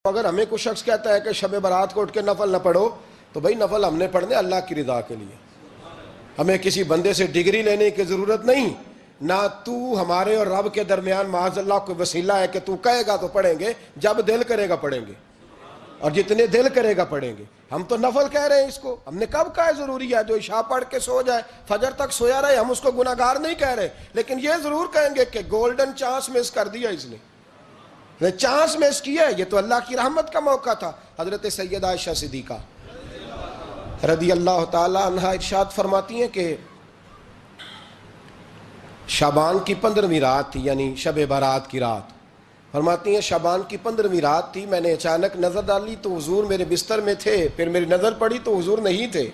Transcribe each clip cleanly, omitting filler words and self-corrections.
اگر ہمیں کوئی شخص کہتا ہے کہ شب برات کو اٹھ کے نفل نہ پڑھو تو بھائی نفل ہم نے پڑھنے اللہ کی رضا کے لیے، ہمیں کسی بندے سے ڈگری لینے کی ضرورت نہیں، نہ تو ہمارے اور رب کے درمیان معاذ اللہ کوئی وسیلہ ہے کہ تو کہے گا تو پڑھیں گے، جب دل کرے گا پڑھیں گے، اور جتنے دل کرے گا پڑھیں گے۔ ہم تو نفل کہہ رہے ہیں اس کو، ہم نے کب کہا ہے ضروری ہے جو عشاء پڑھ کے سو جائے فجر تک سویا رہے، ہم اس کو گناہ گار نہیں کہہ رہے، لیکن یہ ضرور کہیں گے کہ گولڈن چانس مس کر دیا اس نے چانس مس کیا ہے، یہ تو اللہ کی رحمت کا موقع تھا۔ حضرت سیدہ عائشہ صدیقہ رضی اللہ تعالی عنہ ارشاد فرماتی ہیں کہ شعبان کی 15ویں رات تھی، یعنی شب برات کی رات، فرماتی ہیں شعبان کی 15ویں رات تھی، میں نے اچانک نظر ڈالی تو حضور میرے بستر میں تھے، پھر میری نظر پڑی تو حضور نہیں تھے،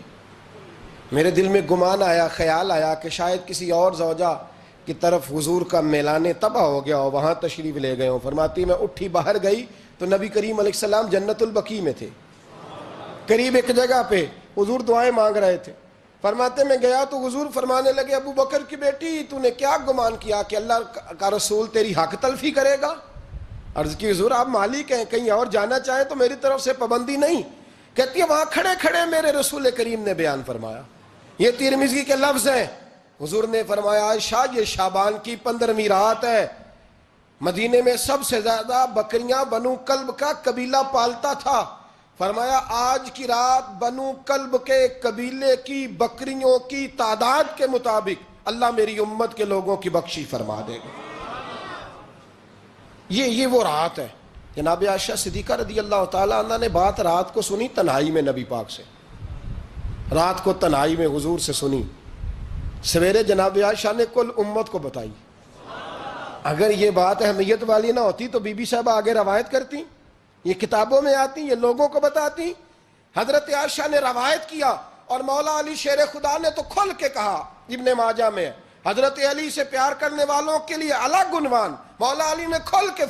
میرے دل میں گمان آیا، خیال آیا کہ شاید کسی اور زوجہ کی طرف حضور کا میلان تباہ ہو گیا ہو، وہاں تشریف لے گئے ہوں۔ فرماتی میں اٹھی باہر گئی تو نبی کریم علیہ السلام جنت البقیع میں تھے، قریب ایک جگہ پہ حضور دعائیں مانگ رہے تھے۔ فرماتے میں گیا تو حضور فرمانے لگے ابو بکر کی بیٹی تو نے کیا گمان کیا کہ اللہ کا رسول تیری حق تلفی کرے گا؟ عرض کی حضور آپ مالک ہیں، کہیں اور جانا چاہیں تو میری طرف سے پابندی نہیں۔ کہتی ہے وہاں کھڑے کھڑے میرے رسول کریم نے بیان فرمایا، یہ ترمذی کے لفظ ہیں، حضور نے فرمایا عائشہ یہ شعبان کی 15ویں رات ہے، مدینے میں سب سے زیادہ بکریاں بنو کلب کا قبیلہ پالتا تھا، فرمایا آج کی رات بنو کلب کے قبیلے کی بکریوں کی تعداد کے مطابق اللہ میری امت کے لوگوں کی بخشش فرما دے گا۔ یہ وہ رات ہے۔ جناب عائشہ صدیقہ رضی اللہ تعالیٰ عنہ نے بات رات کو سنی تنہائی میں نبی پاک سے، رات کو تنہائی میں حضور سے سنی، سویرے جناب عائشہ نے کل امت کو بتائی۔ اگر یہ بات اہمیت والی نہ ہوتی تو بی بی صاحبہ آگے روایت کرتی، یہ کتابوں میں آتی، یہ لوگوں کو بتاتی۔ حضرت عائشہ نے روایت کیا اور مولا علی شیر خدا نے تو کھل کے کہا، ابن ماجہ میں حضرت علی سے پیار کرنے والوں کے لیے الگ عنوان، مولا علی نے کھل کے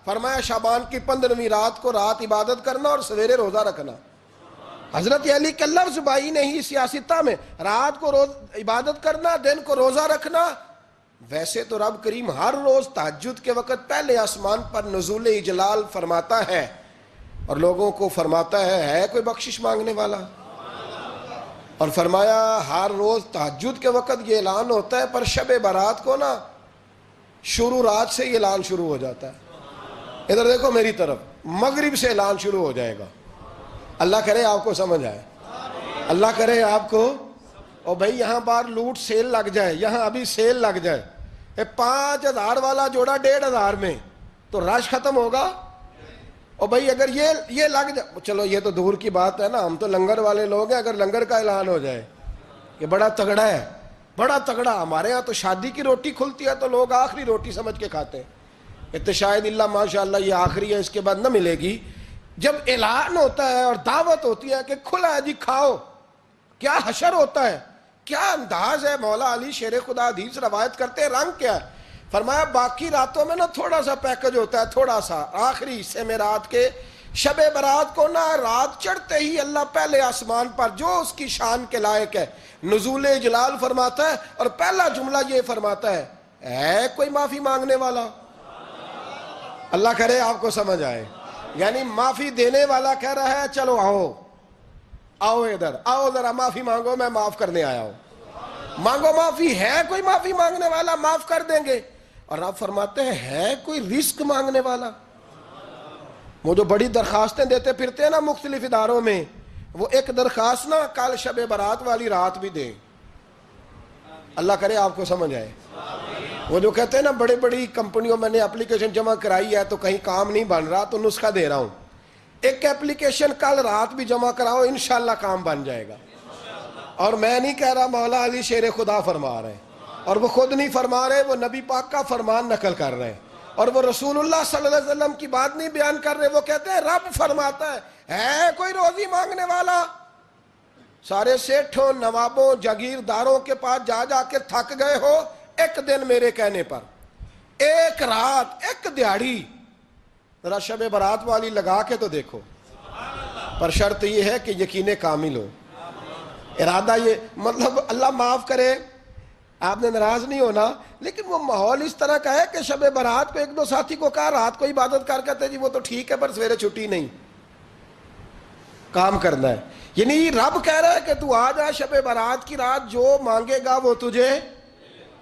فرمایا شعبان کی 15ویں رات کو رات عبادت کرنا اور سویرے روزہ رکھنا۔ حضرت علی کے لفظ بائی نے ہی سیاستہ میں رات کو روز عبادت کرنا، دن کو روزہ رکھنا۔ ویسے تو رب کریم ہر روز تہجد کے وقت پہلے آسمان پر نزول اجلال فرماتا ہے اور لوگوں کو فرماتا ہے کوئی بخشش مانگنے والا؟ اور فرمایا ہر روز تہجد کے وقت یہ اعلان ہوتا ہے، پر شب برات کو نا شروع رات سے یہ اعلان شروع ہو جاتا ہے۔ ادھر دیکھو میری طرف، مغرب سے اعلان شروع ہو جائے گا۔ اللہ کرے آپ کو سمجھ آئے، اللہ کرے آپ کو۔ اور بھائی یہاں باہر لوٹ سیل لگ جائے، یہاں ابھی سیل لگ جائے، 5000 والا جوڑا 1500 میں، تو رش ختم ہوگا؟ اور بھائی اگر یہ لگ جائے، چلو یہ تو دور کی بات ہے نا، ہم تو لنگر والے لوگ ہیں، اگر لنگر کا اعلان ہو جائے کہ بڑا تگڑا ہے، بڑا تگڑا، ہمارے ہاں تو شادی کی روٹی کھلتی ہے تو لوگ آخری روٹی سمجھ کے کھاتے ہیں، شاید اللہ ماشاءاللہ یہ آخری ہے اس کے بعد نہ ملے گی۔ جب اعلان ہوتا ہے اور دعوت ہوتی ہے کہ کھلا ہے جی کھاؤ، کیا حشر ہوتا ہے، کیا انداز ہے۔ مولا علی شیر خدا حدیث روایت کرتے ہیں، رنگ کیا ہے؟ فرمایا باقی راتوں میں نا تھوڑا سا پیکج ہوتا ہے، تھوڑا سا، آخری حصے میں رات کے شب برات کو نا رات چڑھتے ہی اللہ پہلے آسمان پر جو اس کی شان کے لائق ہے نزول جلال فرماتا ہے، اور پہلا جملہ یہ فرماتا ہے کوئی معافی مانگنے والا؟ اللہ کرے آپ کو سمجھ آئے، یعنی معافی دینے والا کہہ رہا ہے چلو آؤ ادھر، آؤ ذرا معافی مانگو، میں معاف کرنے آیا ہوں، مانگو معافی، ہے کوئی معافی مانگنے والا؟ معاف کر دیں گے۔ اور آپ فرماتے ہیں ہے کوئی رزق مانگنے والا؟ وہ جو بڑی درخواستیں دیتے پھرتے ہیں نا مختلف اداروں میں، وہ ایک درخواست نا کل شب برات والی رات بھی دیں۔ اللہ کرے آپ کو سمجھ آئے۔ وہ جو کہتے ہیں نا بڑی بڑی کمپنیوں میں نے اپلیکیشن جمع کرائی ہے تو کہیں کام نہیں بن رہا تو نسخہ دے رہا ہوں، ایک اپلیکیشن کل رات بھی جمع کراؤ انشاءاللہ کام بن جائے گا۔ اور میں نہیں کہہ رہا، مولا علی شیر خدا فرما رہے ہیں، اور وہ خود نہیں فرما رہے، وہ نبی پاک کا فرمان نقل کر رہے ہیں، اور وہ رسول اللہ صلی اللہ علیہ وسلم کی بات نہیں بیان کر رہے، وہ کہتے ہیں رب فرماتا ہے کوئی روزی مانگنے والا؟ سارے سیٹھوں، نوابوں، جاگیرداروں کے پاس جا جا کے تھک گئے ہو، ایک دن میرے کہنے پر، ایک رات، ایک دیہڑی ذرا شب برات والی لگا کے تو دیکھو، پر شرط یہ ہے کہ یقین کامل ہو، ارادہ یہ، مطلب اللہ معاف کرے، آپ نے ناراض نہیں ہونا، لیکن وہ ماحول اس طرح کا ہے کہ شب برات کو ایک دو ساتھی کو کہا رات کو عبادت کر کہتے جی وہ تو ٹھیک ہے پر سویرے چھٹی نہیں، کام کرنا ہے. یعنی رب کہہ رہا ہے کہ تو آ جا شب برات کی رات، جو مانگے گا وہ تجھے.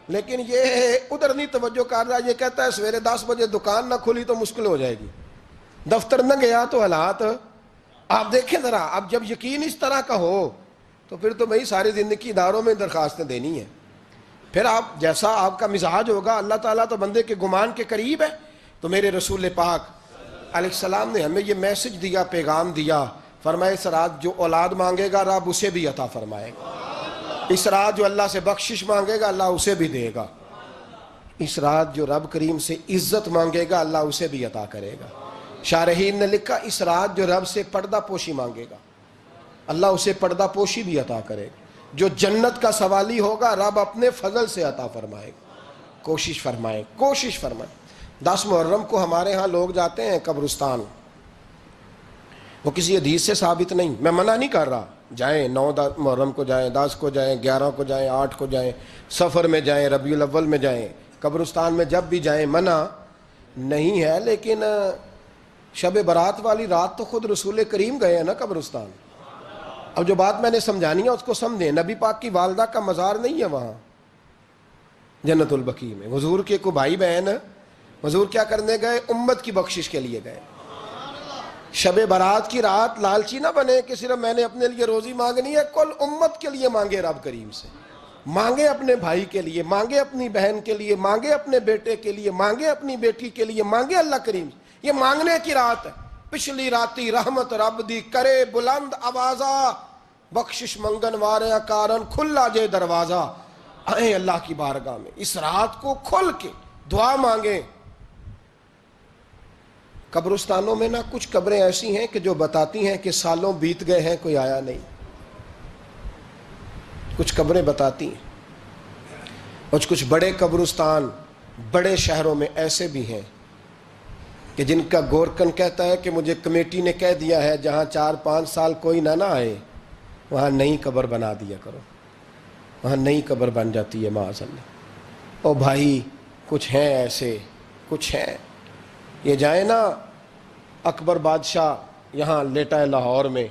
لیکن یہ ادھر نہیں توجہ کر رہا، یہ کہتا ہے سویرے 10 بجے دکان نہ کھلی تو مشکل ہو جائے گی، دفتر نہ گیا تو حالات. آپ دیکھیں ذرا، اب جب یقین اس طرح کا ہو تو پھر تو بھائی ساری زندگی اداروں میں درخواستیں دینی ہیں. پھر آپ جیسا آپ کا مزاج ہوگا، اللہ تعالیٰ تو بندے کے گمان کے قریب ہے. تو میرے رسول پاک علیہ السلام نے ہمیں یہ میسج دیا، پیغام دیا، فرمائے اس رات جو اولاد مانگے گا رب اسے بھی عطا فرمائے گا. اس رات جو اللہ سے بخشش مانگے گا اللہ اسے بھی دے گا. اس رات جو رب کریم سے عزت مانگے گا اللہ اسے بھی عطا کرے گا. شارحین نے لکھا اس رات جو رب سے پردہ پوشی مانگے گا اللہ اسے پردہ پوشی بھی عطا کرے گا. جو جنت کا سوالی ہوگا رب اپنے فضل سے عطا فرمائے گا. کوشش فرمائیں، کوشش فرمائیں. 10 محرم کو ہمارے ہاں لوگ جاتے ہیں قبرستان، وہ کسی حدیث سے ثابت نہیں، میں منع نہیں کر رہا، جائیں 9 محرم کو جائیں، 10 کو جائیں، 11 کو جائیں، 8 کو جائیں، سفر میں جائیں، ربیع الاول میں جائیں، قبرستان میں جب بھی جائیں، منع نہیں ہے. لیکن شب برات والی رات تو خود رسول کریم گئے ہیں نا قبرستان. اب جو بات میں نے سمجھانی ہے اس کو سمجھیں. نبی پاک کی والدہ کا مزار نہیں ہے وہاں جنت البقیع میں. حضور کے کو بھائی بہن، حضور کیا کرنے گئے؟ امت کی بخشش کے لیے گئے. شب برات کی رات لالچی نہ بنے کہ صرف میں نے اپنے لیے روزی مانگنی ہے، کل امت کے لیے مانگے رب کریم سے. مانگے اپنے بھائی کے لیے، مانگے اپنی بہن کے لیے، مانگے اپنے بیٹے کے لیے، مانگے اپنی بیٹی کے لیے، مانگے اللہ کریم سے. یہ مانگنے کی رات ہے. پچھلی راتی رحمت رب دی کرے بلند آوازہ، بخشش منگن واریاں کارن کھلا جے دروازہ. آئیں اللہ کی بارگاہ میں اس رات کو کھل کے دعا مانگیں. قبرستانوں میں نا کچھ قبریں ایسی ہیں کہ جو بتاتی ہیں کہ سالوں بیت گئے ہیں کوئی آیا نہیں. کچھ قبریں بتاتی ہیں. اور کچھ بڑے قبرستان بڑے شہروں میں ایسے بھی ہیں کہ جن کا گورکن کہتا ہے کہ مجھے کمیٹی نے کہہ دیا ہے جہاں 4-5 سال کوئی نہ آئے وہاں نئی قبر بنا دیا کرو. وہاں نئی قبر بن جاتی ہے معاذ اللہ. او بھائی کچھ ہیں ایسے، کچھ ہیں. یہ جائیں نا اکبر بادشاہ یہاں لیٹا ہے لاہور میں،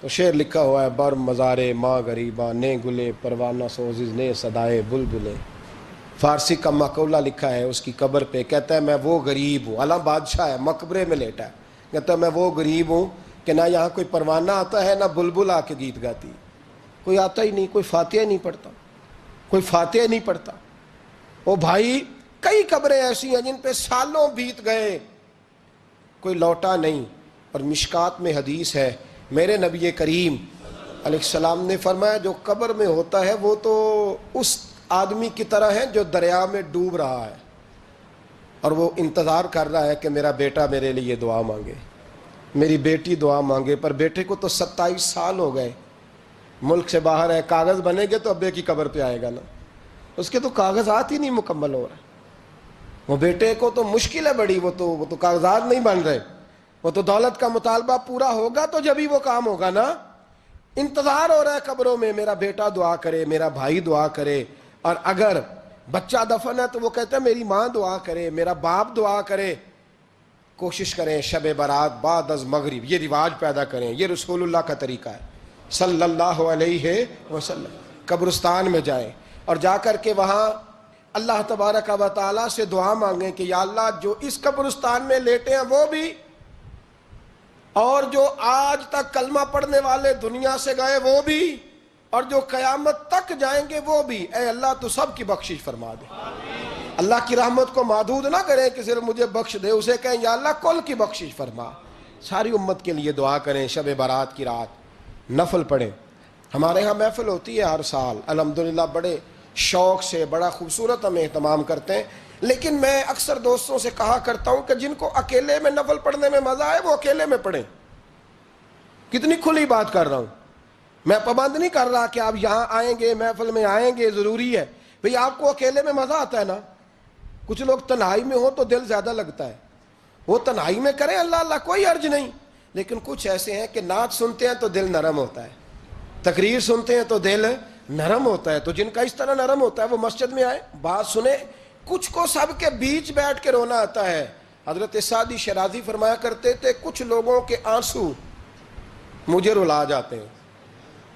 تو شعر لکھا ہوا ہے بر مزارے ماں غریباں نے گلے پروانہ سوزز نے صدائے بلبلے. فارسی کا مقولہ لکھا ہے اس کی قبر پہ، کہتا ہے میں وہ غریب ہوں. اعلیٰ بادشاہ ہے مقبرے میں لیٹا ہے، کہتا ہے میں وہ غریب ہوں کہ نہ یہاں کوئی پروانہ آتا ہے نہ بلبل آ کے گیت گاتی. کوئی آتا ہی نہیں، کوئی فاتحہ نہیں پڑھتا، کوئی فاتحہ نہیں پڑھتا. او بھائی کئی قبریں ایسی ہیں جن پہ سالوں بیت گئے کوئی لوٹا نہیں. اور مشکات میں حدیث ہے میرے نبی کریم علیہ السلام نے فرمایا جو قبر میں ہوتا ہے وہ تو اس آدمی کی طرح ہے جو دریا میں ڈوب رہا ہے اور وہ انتظار کر رہا ہے کہ میرا بیٹا میرے لیے دعا مانگے، میری بیٹی دعا مانگے. پر بیٹے کو تو 27 سال ہو گئے، ملک سے باہر ہے، کاغذ بنے گے تو ابے کی قبر پہ آئے گا نا. اس کے تو کاغذات ہی نہیں مکمل ہو رہے. وہ بیٹے کو تو مشکل ہے بڑی، وہ تو کاغذات نہیں بن رہے. وہ تو دولت کا مطالبہ پورا ہوگا تو جب ہی وہ کام ہوگا نا. انتظار ہو رہا ہے قبروں میں میرا بیٹا دعا کرے، میرا بھائی دعا کرے. اور اگر بچہ دفن ہے تو وہ کہتا ہے میری ماں دعا کرے، میرا باپ دعا کرے. کوشش کریں شب برات بعد از مغرب یہ رواج پیدا کریں. یہ رسول اللہ کا طریقہ ہے صلی اللہ علیہ وسلم. قبرستان میں جائیں اور جا کر کے وہاں اللہ تبارک و تعالیٰ سے دعا مانگیں کہ یا اللہ جو اس قبرستان میں لیٹے ہیں وہ بھی، اور جو آج تک کلمہ پڑھنے والے دنیا سے گئے وہ بھی، اور جو قیامت تک جائیں گے وہ بھی. اے اللہ تو سب کی بخشش فرما دے. اللہ کی رحمت کو محدود نہ کریں کہ صرف مجھے بخش دے، اسے کہیں یا اللہ کل کی بخشش فرما. ساری امت کے لیے دعا کریں. شب برات کی رات نفل پڑھیں. ہمارے ہاں محفل ہوتی ہے ہر سال الحمدللہ، بڑے شوق سے بڑا خوبصورت ہم اہتمام کرتے ہیں. لیکن میں اکثر دوستوں سے کہا کرتا ہوں کہ جن کو اکیلے میں نفل پڑھنے میں مزہ آئے وہ اکیلے میں پڑھیں. کتنی کھلی بات کر رہا ہوں. میں پابند نہیں کر رہا کہ آپ یہاں آئیں گے محفل میں آئیں گے ضروری ہے. بھئی آپ کو اکیلے میں مزہ آتا ہے نا. کچھ لوگ تنہائی میں ہوں تو دل زیادہ لگتا ہے، وہ تنہائی میں کریں اللہ اللہ کوئی عرض نہیں. لیکن کچھ ایسے ہیں کہ نعت سنتے ہیں تو دل نرم ہوتا ہے، تقریر سنتے ہیں تو دل نرم ہوتا ہے. تو جن کا اس طرح نرم ہوتا ہے وہ مسجد میں آئے, بات سنیں. کچھ کو سب کے بیچ بیٹھ کے رونا آتا ہے. حضرت سعدی شیرازی فرمایا کرتے تھے کچھ لوگوں کے آنسو مجھے رلا جاتے ہیں.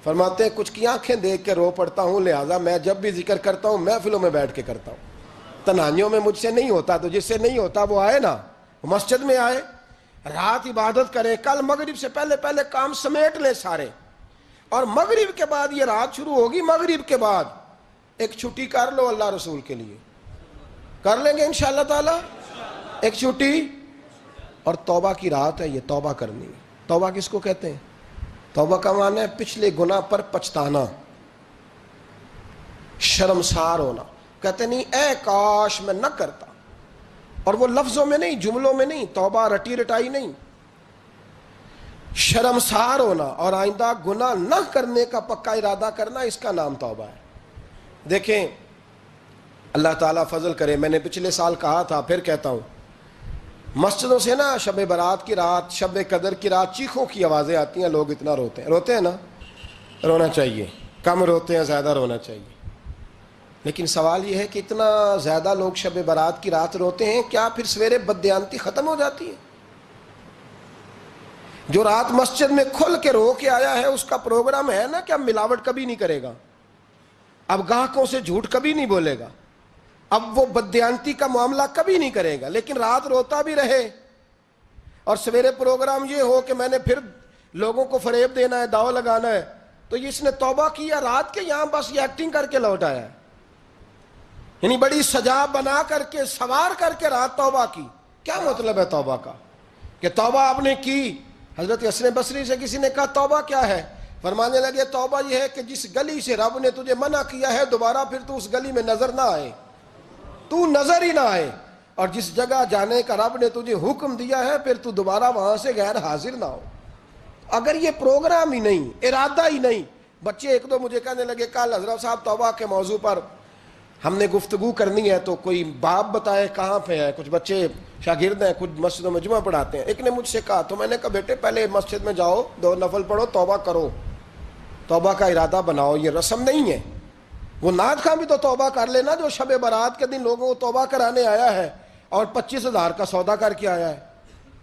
فرماتے ہیں کچھ کی آنکھیں دیکھ کے رو پڑتا ہوں, لہٰذا میں جب بھی ذکر کرتا ہوں محفلوں میں بیٹھ کے کرتا ہوں. تنہائیوں میں مجھ سے نہیں ہوتا, تو جس سے نہیں ہوتا وہ آئے نا, مسجد میں آئے, رات عبادت کریں. کل مغرب سے پہلے پہلے کام سمیٹ لیں سارے, اور مغرب کے بعد یہ رات شروع ہوگی, مغرب کے بعد ایک چھٹی کر لو اللہ رسول کے لیے. کر لیں گے انشاءاللہ تعالی ایک چھٹی. اور توبہ کی رات ہے, یہ توبہ کرنی ہے. توبہ کس کو کہتے ہیں؟ توبہ کا معنی ہے پچھلے گناہ پر پچھتانا, شرمسار ہونا. کہتے نہیں اے کاش میں نہ کرتا, اور وہ لفظوں میں نہیں, جملوں میں نہیں, توبہ رٹی رٹائی نہیں. شرمسار ہونا اور آئندہ گناہ نہ کرنے کا پکا ارادہ کرنا, اس کا نام توبہ ہے. دیکھیں اللہ تعالیٰ فضل کرے, میں نے پچھلے سال کہا تھا پھر کہتا ہوں, مسجدوں سے نا شب برات کی رات, شب قدر کی رات چیخوں کی آوازیں آتی ہیں, لوگ اتنا روتے ہیں. روتے ہیں نا, رونا چاہیے. کم روتے ہیں, زیادہ رونا چاہیے. لیکن سوال یہ ہے کہ اتنا زیادہ لوگ شب برات کی رات روتے ہیں, کیا پھر سویرے بددیانتی ختم ہو جاتی ہے؟ جو رات مسجد میں کھل کے رو کے آیا ہے اس کا پروگرام ہے نا کہ اب ملاوٹ کبھی نہیں کرے گا, اب گاہکوں سے جھوٹ کبھی نہیں بولے گا, اب وہ بددیانتی کا معاملہ کبھی نہیں کرے گا. لیکن رات روتا بھی رہے اور سویرے پروگرام یہ ہو کہ میں نے پھر لوگوں کو فریب دینا ہے, داؤ لگانا ہے, تو اس نے توبہ کیا رات کے, یہاں بس یہ ایکٹنگ کر کے لوٹ آیا ہے. یعنی بڑی سجا بنا کر کے, سوار کر کے رات توبہ کی. کیا مطلب ہے توبہ کا؟ کہ توبہ آپ نے کی. حضرت حسن بصری سے کسی نے کہا توبہ کیا ہے؟ فرمانے لگے توبہ یہ ہے کہ جس گلی سے رب نے تجھے منع کیا ہے دوبارہ پھر تو اس گلی میں نظر نہ آئے, تو نظر ہی نہ آئے. اور جس جگہ جانے کا رب نے تجھے حکم دیا ہے پھر تو دوبارہ وہاں سے غیر حاضر نہ ہو. اگر یہ پروگرام ہی نہیں, ارادہ ہی نہیں. بچے ایک دو مجھے کہنے لگے کل حضرت صاحب توبہ کے موضوع پر ہم نے گفتگو کرنی ہے, تو کوئی باپ بتائے کہاں پہ ہے. کچھ بچے شاگرد ہیں, کچھ مسجدوں میں جمعہ پڑھاتے ہیں. ایک نے مجھ سے کہا, تو میں نے کہا بیٹے پہلے مسجد میں جاؤ, 2 نفل پڑھو, توبہ کرو, توبہ کا ارادہ بناؤ. یہ رسم نہیں ہے. وہ نعت خواں بھی تو توبہ کر لینا جو شب برات کے دن لوگوں کو توبہ کرانے آیا ہے اور 25,000 کا سودا کر کے آیا ہے.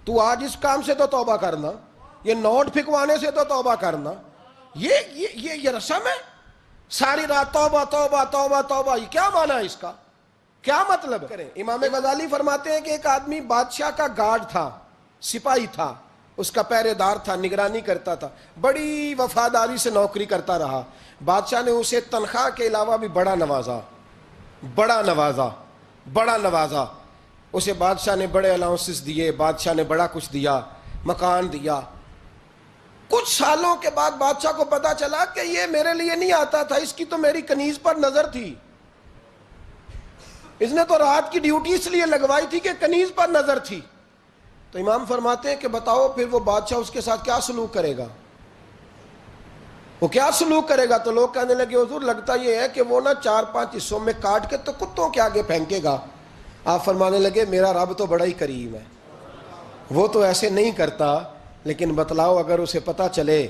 تو آج اس کام سے تو توبہ کرنا, یہ نوٹ پھکوانے سے تو توبہ کرنا. یہ رسم ہے. ساری رات توبہ توبہ توبہ توبہ, یہ کیا معنی ہے اس کا؟ کیا مطلب کریں؟ امام غزالی فرماتے ہیں کہ ایک آدمی بادشاہ کا گارڈ تھا, سپاہی تھا, اس کا پہرے دار تھا, نگرانی کرتا تھا, بڑی وفاداری سے نوکری کرتا رہا. بادشاہ نے اسے تنخواہ کے علاوہ بھی بڑا نوازا, بڑا نوازا, بڑا نوازا. اسے بادشاہ نے بڑے الاؤنسز دیے, بادشاہ نے بڑا کچھ دیا, مکان دیا. کچھ سالوں کے بعد بادشاہ کو پتا چلا کہ یہ میرے لیے نہیں آتا تھا, اس کی تو میری کنیز پر نظر تھی. اس نے تو رات کی ڈیوٹی اس لیے لگوائی تھی کہ کنیز پر نظر تھی. تو امام فرماتے ہیں کہ بتاؤ پھر وہ بادشاہ اس کے ساتھ کیا سلوک کرے گا؟ وہ کیا سلوک کرے گا؟ تو لوگ کہنے لگے حضور لگتا یہ ہے کہ وہ نا 4-5 حصوں میں کاٹ کے تو کتوں کے آگے پھینکے گا. آپ فرمانے لگے میرا رب تو بڑا ہی کریم ہے, وہ تو ایسے نہیں کرتا. لیکن بتلاؤ اگر اسے پتا چلے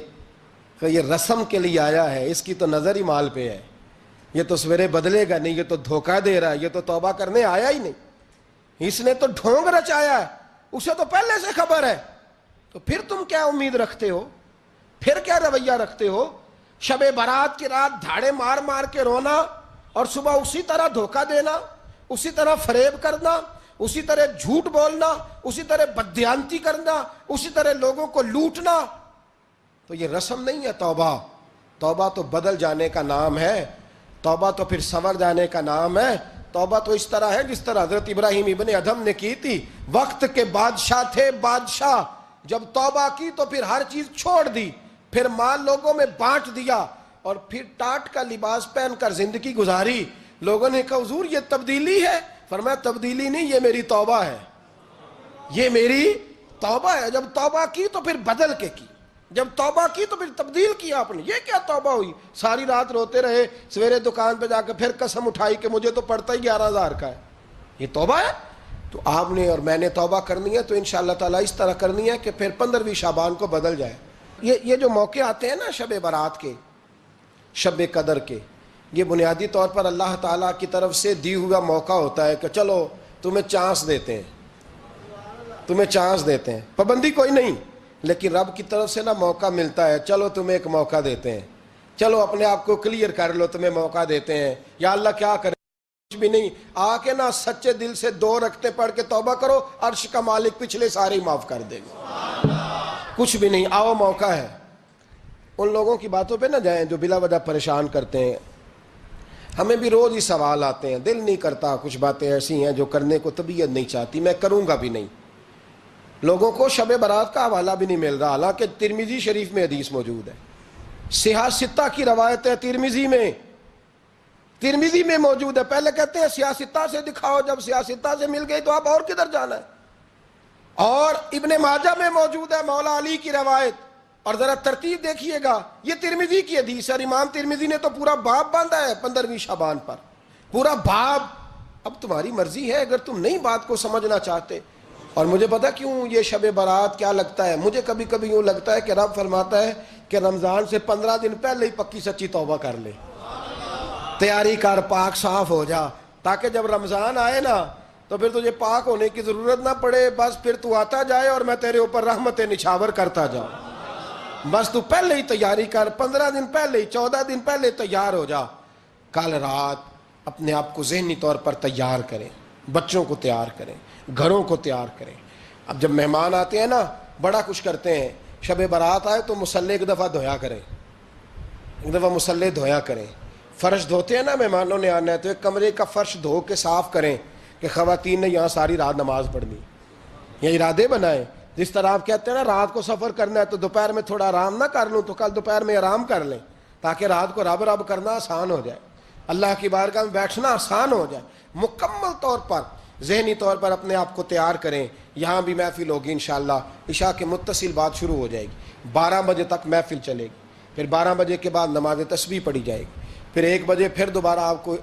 کہ یہ رسم کے لیے آیا ہے, اس کی تو نظر ہی مال پہ ہے, یہ تو سویرے بدلے گا نہیں, یہ تو دھوکہ دے رہا ہے, یہ تو توبہ کرنے آیا ہی نہیں, اس نے تو ڈھونگ رچایا ہے, اسے تو پہلے سے خبر ہے, تو پھر تم کیا امید رکھتے ہو؟ پھر کیا رویہ رکھتے ہو؟ شب برات کی رات دھاڑے مار مار کے رونا اور صبح اسی طرح دھوکہ دینا, اسی طرح فریب کرنا, اسی طرح جھوٹ بولنا, اسی طرح بددیانتی کرنا, اسی طرح لوگوں کو لوٹنا. تو یہ رسم نہیں ہے توبہ. توبہ تو بدل جانے کا نام ہے, توبہ تو پھر سنور جانے کا نام ہے. توبہ تو اس طرح ہے جس طرح حضرت ابراہیم ابن ادھم نے کی تھی. وقت کے بادشاہ تھے, بادشاہ جب توبہ کی تو پھر ہر چیز چھوڑ دی, پھر مال لوگوں میں بانٹ دیا اور پھر ٹاٹ کا لباس پہن کر زندگی گزاری. لوگوں نے کہا حضور یہ تبدیلی ہے. فرمایا تبدیلی نہیں, یہ میری توبہ ہے, یہ میری توبہ ہے. جب توبہ کی تو پھر بدل کے کی, جب توبہ کی تو پھر تبدیل کیا آپ نے. یہ کیا توبہ ہوئی؟ ساری رات روتے رہے, سویرے دکان پہ جا کے پھر قسم اٹھائی کہ مجھے تو پڑتا ہی 11,000 کا ہے. یہ توبہ ہے؟ تو آپ نے اور میں نے توبہ کرنی ہے تو انشاءاللہ تعالیٰ اس طرح کرنی ہے کہ پھر 15ویں شعبان کو بدل جائے. یہ جو موقع آتے ہیں نا شب برات کے, شب قدر کے، یہ بنیادی طور پر اللہ تعالیٰ کی طرف سے دی ہوا موقع ہوتا ہے کہ چلو تمہیں چانس دیتے ہیں، تمہیں چانس دیتے ہیں، پابندی کوئی نہیں، لیکن رب کی طرف سے نا موقع ملتا ہے، چلو تمہیں ایک موقع دیتے ہیں، چلو اپنے آپ کو کلیئر کر لو، تمہیں موقع دیتے ہیں، یا اللہ کیا کرے، کچھ بھی نہیں، آ کے نا سچے دل سے 2 رکعتیں پڑھ کے توبہ کرو، عرش کا مالک پچھلے سارے ہی معاف کر دے گا، کچھ بھی نہیں، آؤ موقع ہے۔ ان لوگوں کی باتوں پہ نہ جائیں جو بلا وجہ پریشان کرتے ہیں، ہمیں بھی روز ہی سوال آتے ہیں، دل نہیں کرتا، کچھ باتیں ایسی ہیں جو کرنے کو طبیعت نہیں چاہتی، میں کروں گا بھی نہیں۔ لوگوں کو شب برات کا حوالہ بھی نہیں مل رہا، حالانکہ ترمذی شریف میں حدیث موجود ہے، صحاح ستہ کی روایت ہے، ترمذی میں موجود ہے۔ پہلے کہتے ہیں صحاح ستہ سے دکھاؤ، جب صحاح ستہ سے مل گئی تو آپ اور کدھر جانا ہے؟ اور ابن ماجہ میں موجود ہے مولا علی کی روایت، اور ذرا ترتیب دیکھیے گا، یہ ترمذی کی حدیث ہے، اور امام ترمذی نے تو پورا باب باندھا ہے 15ویں شعبان پر، پورا باب۔ اب تمہاری مرضی ہے، اگر تم نہیں بات کو سمجھنا چاہتے۔ اور مجھے پتا کیوں یہ شب برات کیا لگتا ہے، مجھے کبھی کبھی یوں لگتا ہے کہ رب فرماتا ہے کہ رمضان سے 15 دن پہلے ہی پکی سچی توبہ کر لے، تیاری کر، پاک صاف ہو جا، تاکہ جب رمضان آئے نا تو پھر تجھے پاک ہونے کی ضرورت نہ پڑے، بس پھر تو آتا جائے اور میں تیرے اوپر رحمتیں نچھاور کرتا جاؤں، بس تو پہلے ہی تیاری کر، 15 دن پہلے ہی، 14 دن پہلے تیار ہو جا۔ کل رات اپنے آپ کو ذہنی طور پر تیار کریں، بچوں کو تیار کریں، گھروں کو تیار کریں۔ اب جب مہمان آتے ہیں نا بڑا کچھ کرتے ہیں، شب برات آئے تو مصلے ایک دفعہ دھویا کریں، ایک دفعہ مصلے دھویا کریں۔ فرش دھوتے ہیں نا، مہمانوں نے آنا ہے تو ایک کمرے کا فرش دھو کے صاف کریں کہ خواتین نے یہاں ساری رات نماز پڑھنی، یہ ارادے بنائیں۔ جس طرح آپ کہتے ہیں نا رات کو سفر کرنا ہے تو دوپہر میں تھوڑا آرام نہ کر لوں تو کل دوپہر میں آرام کر لیں، تاکہ رات کو رب رب کرنا آسان ہو جائے، اللہ کی بارگاہ میں بیٹھنا آسان ہو جائے۔ مکمل طور پر ذہنی طور پر اپنے آپ کو تیار کریں۔ یہاں بھی محفل ہوگی انشاءاللہ، عشاء کے متصل بعد شروع ہو جائے گی، 12 بجے تک محفل چلے گی، پھر 12 بجے کے بعد نماز تسبیح پڑھی جائے گی، پھر 1 بجے پھر دوبارہ آپ کو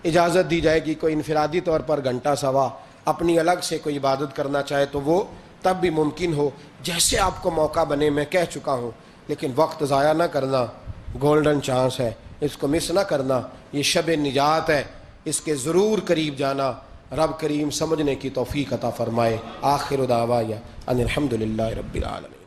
اجازت دی جائے گی، کوئی انفرادی طور پر گھنٹہ سوا اپنی الگ سے کوئی عبادت کرنا چاہے تو وہ تب بھی ممکن ہو، جیسے آپ کو موقع بنے۔ میں کہہ چکا ہوں، لیکن وقت ضائع نہ کرنا، گولڈن چانس ہے، اس کو مس نہ کرنا، یہ شب نجات ہے، اس کے ضرور قریب جانا۔ رب کریم سمجھنے کی توفیق عطا فرمائے۔ آخر دعوایا ان الحمدللہ رب العالمین۔